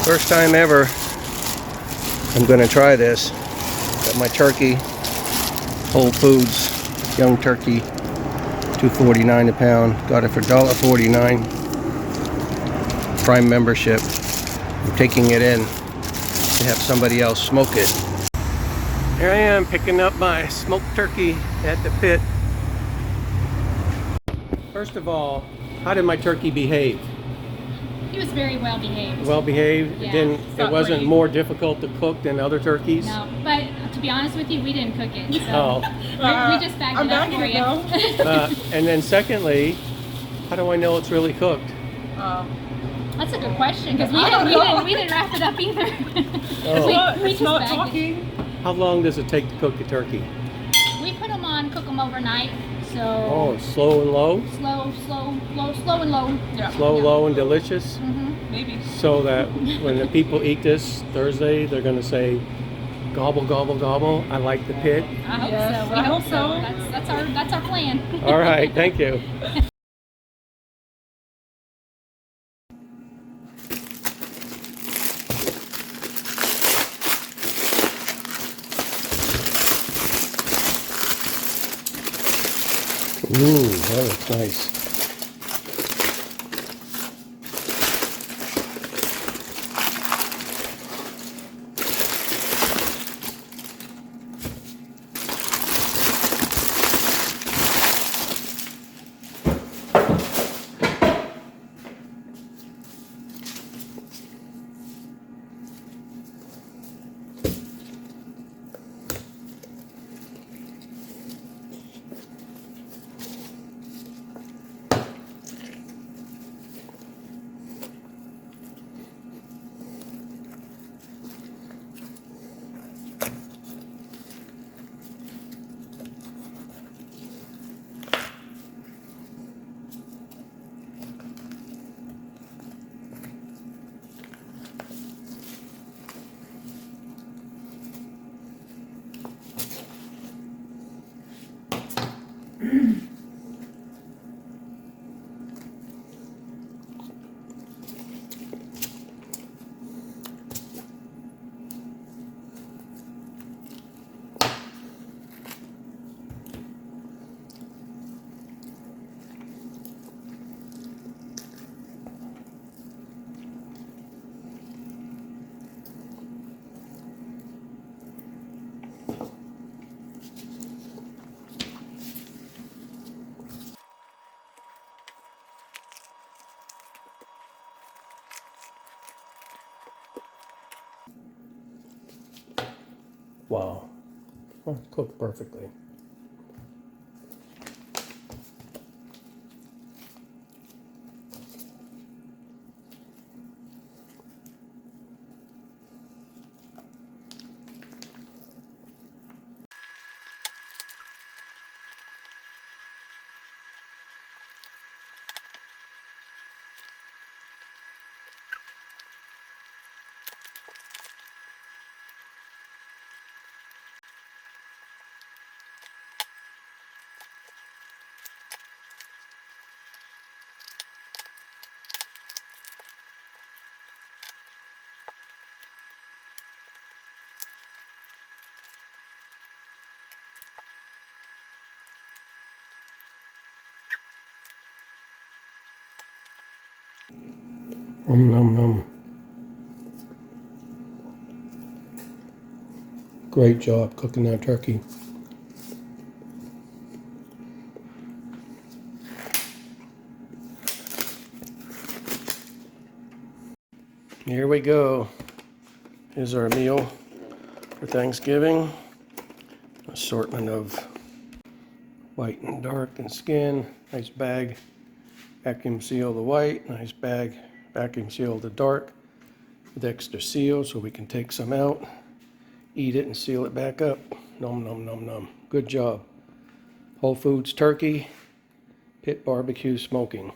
First time ever I'm gonna try this. Got my turkey, Whole Foods, young turkey, $2.49 a pound. Got it for $1.49. Prime membership. I'm taking it in to have somebody else smoke it. Here I am picking up my smoked turkey at the pit. First of all, how did my turkey behave? He was very well behaved. Well behaved? Yeah. It wasn't more difficult to cook than other turkeys? No, but to be honest with you, we didn't cook it. So oh. we just bagged it up for you. And then secondly, how do I know it's really cooked? That's a good question, because we didn't wrap it up either. we just not bagged talking. How long does it take to cook a turkey? We put them on, cook them overnight. So slow and low? Slow and low. Yeah. Slow, low, and delicious? Mm-hmm. Maybe. So that when the people eat this Thursday, they're going to say, gobble, gobble, gobble, I like the pit. I hope Yes, so. We hope so. That's our plan. All right, thank you. Ooh, that looks nice. Wow, well, it's cooked perfectly. Nom nom nom. Great job cooking that turkey. Here we go. Here's our meal for Thanksgiving. Assortment of white and dark and skin. Nice bag. Vacuum seal the white. Nice bag. Vacuum seal the dark with extra seal so we can take some out, eat it, and seal it back up. Nom nom nom nom. Good job. Whole Foods turkey, Pit BBQ smoking.